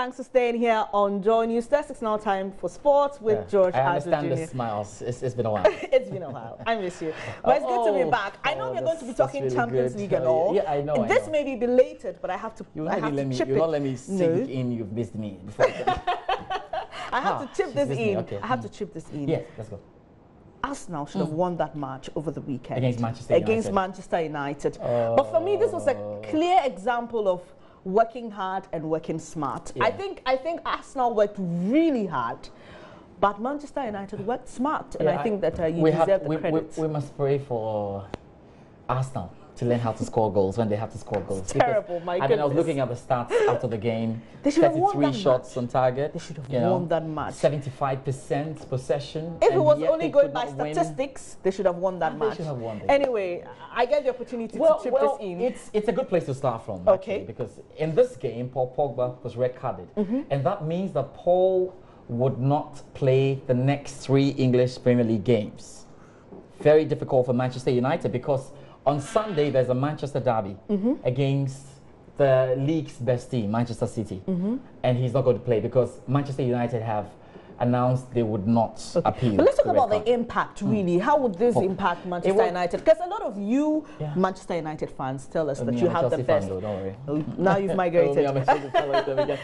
Thanks for staying here on JoyNews. It's now time for sports with George. I understand the smiles. It's been a while. It's been a while. I miss you. But it's good to be back. I know we're going to be talking really Champions League and all. Yeah, I know. This may be belated, but I have to. You will not let me sink in. You've missed me. I have to chip this in. Okay. I have to chip this in. Yes, let's go. Arsenal should have won that match over the weekend against Manchester United. But for me, this was a clear example of working hard and working smart. Yeah. I think Arsenal worked really hard, but Manchester United worked smart, and I think that you deserve the credit. We must pray for Arsenal to learn how to score goals when they have to score goals. It's terrible, my goodness. I was looking at the stats after the game. They should have won that 33 shots on target. They should have won that match. 75% possession. If it was only going by statistics, they should have won that match. They should have won. Anyway, I get the opportunity to chip this in. It's a good place to start from, actually, because in this game, Paul Pogba was red carded. And that means that Paul would not play the next 3 English Premier League games. Very difficult for Manchester United, because on Sunday, there's a Manchester derby against the league's best team, Manchester City. And he's not going to play because Manchester United have announced they would not appeal. But let's talk about the impact, really. How would this impact Manchester United? Because a lot of you Manchester United fans tell us that you have the best. Don't worry. Now you've migrated.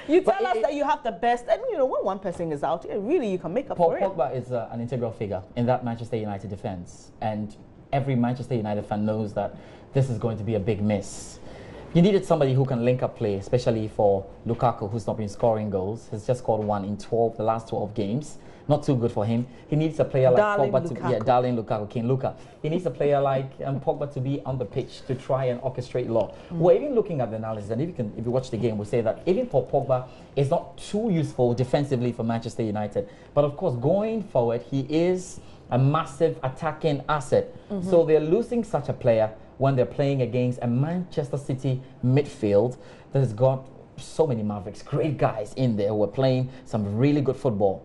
You tell us that you have the best. And, you know, when one person is out, really, you can make up for it. Paul Pogba is an integral figure in that Manchester United defense. And every Manchester United fan knows that this is going to be a big miss. You needed somebody who can link up play, especially for Lukaku, who's not been scoring goals. He's just scored 1 in the last 12 games. Not too good for him. He needs a player like Pogba darling Lukaku, King Luka. He needs a player like Pogba to be on the pitch to try and orchestrate law. We're even looking at the analysis, and if you watch the game, we'll say that even for Pogba, is not too useful defensively for Manchester United. But of course, going forward, he is a massive attacking asset. So they're losing such a player when they're playing against a Manchester City midfield that has got so many Mavericks, great guys in there who are playing some really good football.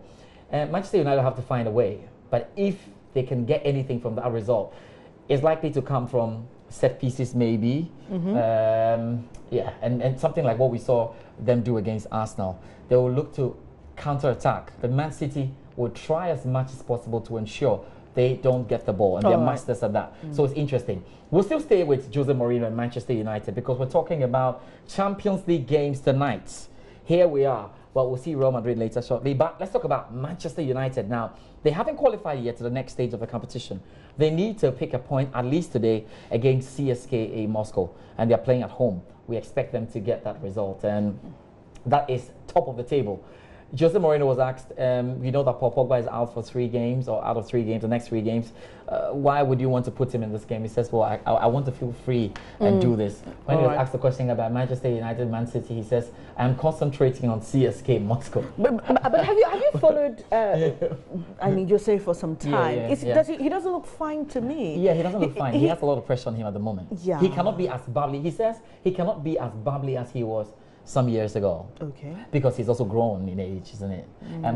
Manchester United have to find a way, but if they can get anything from that result, it's likely to come from set pieces maybe. Yeah, and something like what we saw them do against Arsenal. They will look to counter-attack, but Man City will try as much as possible to ensure they don't get the ball, and they're masters at that. So it's interesting. We'll still stay with Jose Mourinho and Manchester United because we're talking about Champions League games tonight. Here we are. Well, we'll see Real Madrid later shortly, but let's talk about Manchester United now. They haven't qualified yet to the next stage of the competition. They need to pick a point at least today against CSKA Moscow, and they're playing at home. We expect them to get that result, and that is top of the table. Jose Mourinho was asked, we know that Paul Pogba is out for 3 games, or out of 3 games, the next 3 games. Why would you want to put him in this game? He says, well, I want to feel free and do this. When he was asked the question about Manchester United, Man City, he says, I'm concentrating on CSK Moscow. But have you followed, I mean, Jose for some time? He doesn't look fine to me. Yeah, he doesn't look fine. He has a lot of pressure on him at the moment. Yeah. He cannot be as bubbly. He says he cannot be as bubbly as he was some years ago. Okay. Because he's also grown in age, isn't it?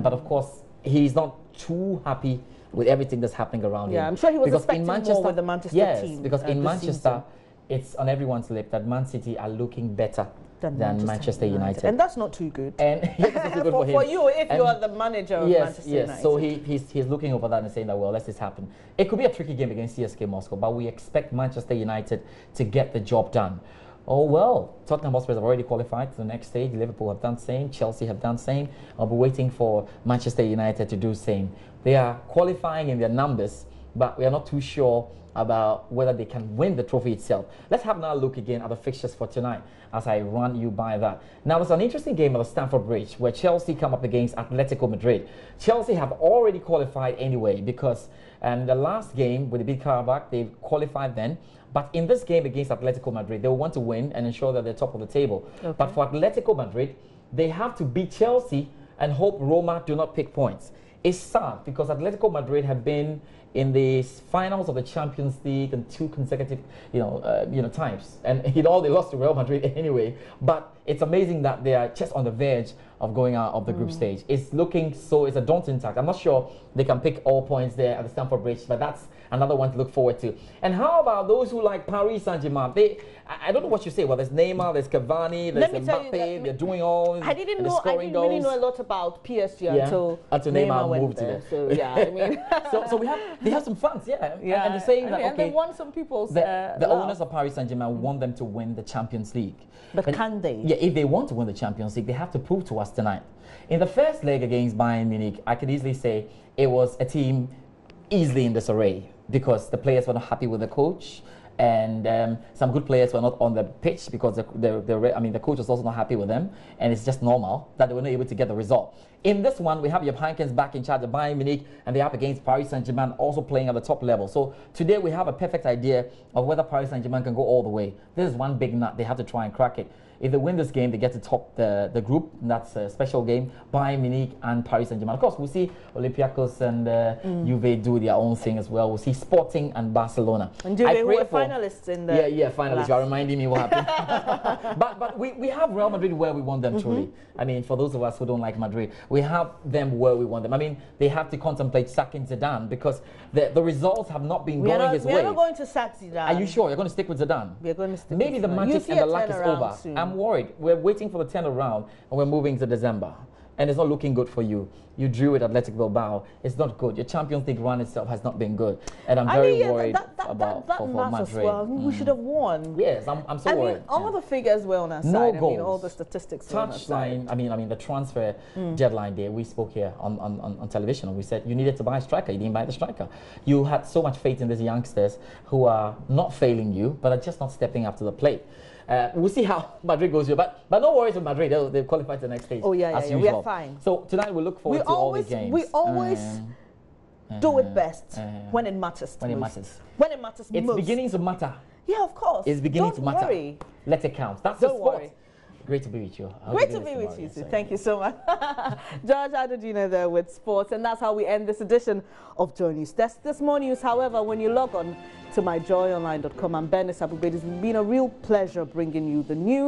But of course, he's not too happy with everything that's happening around him. Yeah, I'm sure he was expecting more with the Manchester team. Yes, because in Manchester, it's on everyone's lip that Man City are looking better than Manchester United. And that's not too good. And that's too good for him. For you, if you are the manager of Manchester United. Yes, so he's looking over that and saying that, well, let this happen. It could be a tricky game against CSK Moscow, but we expect Manchester United to get the job done. Oh, well, Tottenham Hotspur have already qualified to the next stage. Liverpool have done the same. Chelsea have done the same. I'll be waiting for Manchester United to do the same. They are qualifying in their numbers, but we are not too sure about whether they can win the trophy itself. Let's have another look again at the fixtures for tonight as I run you by that. Now, there's an interesting game at the Stamford Bridge where Chelsea come up against Atletico Madrid. Chelsea have already qualified anyway because the last game with the Big Karabakh, they qualified then. But in this game against Atletico Madrid, they will want to win and ensure that they're top of the table. But for Atletico Madrid, they have to beat Chelsea and hope Roma do not pick points. It's sad because Atletico Madrid have been in the finals of the Champions League and 2 consecutive, times. And they lost to Real Madrid anyway. But it's amazing that they are just on the verge of going out of the group stage. It's a daunting task. I'm not sure they can pick all points there at the Stamford Bridge, but that's another one to look forward to. And how about those who like Paris Saint-Germain? I don't know what you say. Well, there's Neymar, there's Cavani, there's Mbappe. They're doing all. I didn't really know a lot about PSG until Neymar moved to there. So yeah, I mean, so they have some fans, and they're saying that and they won some people's. The owners of Paris Saint-Germain want them to win the Champions League. But can they? Yeah, if they want to win the Champions League, they have to prove to us tonight. In the first leg against Bayern Munich, I could easily say it was a team easily in disarray because the players were not happy with the coach, and some good players were not on the pitch because the coach was also not happy with them, and it's just normal that they were not able to get the result. In this one, we have Jupp Heynckes back in charge of Bayern Munich, and they're up against Paris Saint-Germain, also playing at the top level. So today we have a perfect idea of whether Paris Saint-Germain can go all the way. This is one big nut. They have to try and crack it. If they win this game, they get to top the group. That's a special game. Bayern Munich and Paris Saint-Germain. Of course, we'll see Olympiacos and Juve do their own thing as well. We'll see Sporting and Barcelona. And Juve were finalists in the... Yeah, finalists. You are reminding me what happened. but we have Real Madrid where we want them, truly. I mean, for those of us who don't like Madrid, we have them where we want them. I mean, they have to contemplate sacking Zidane because the results have not been going his way. We are not going to sack Zidane. Are you sure? You're going to stick with Zidane? We're going to stick Maybe with the magic and the luck is over. Soon. I'm worried. We're waiting for the turnaround, and we're moving to December. And it's not looking good for you. You drew it Athletic Bilbao. It's not good. Your Champions League run itself has not been good. And I'm very worried about Madrid. Well. We should have won. Yes, I'm so worried. I mean, all the figures were on our side. No goals. I mean, all the statistics were on our side. I mean, the transfer deadline day, we spoke here on television, and we said you needed to buy a striker. You didn't buy the striker. You had so much faith in these youngsters who are not failing you, but are just not stepping up to the plate. We'll see how Madrid goes here, but no worries with Madrid. They'll qualify to the next stage. Oh yeah, usual. We are fine. So tonight we look forward to all the games. We always do it best when it matters. When it matters most. It's beginning to matter. Yeah, of course. It's beginning to matter. Worry. Let it count. That's the sport. Great to be with you. Great to be with you, too. Thank you so much. George Adodina there with sports, and that's how we end this edition of Joy News. There's more news, however, when you log on to myjoyonline.com. I'm Bernice Abubede. It's been a real pleasure bringing you the news.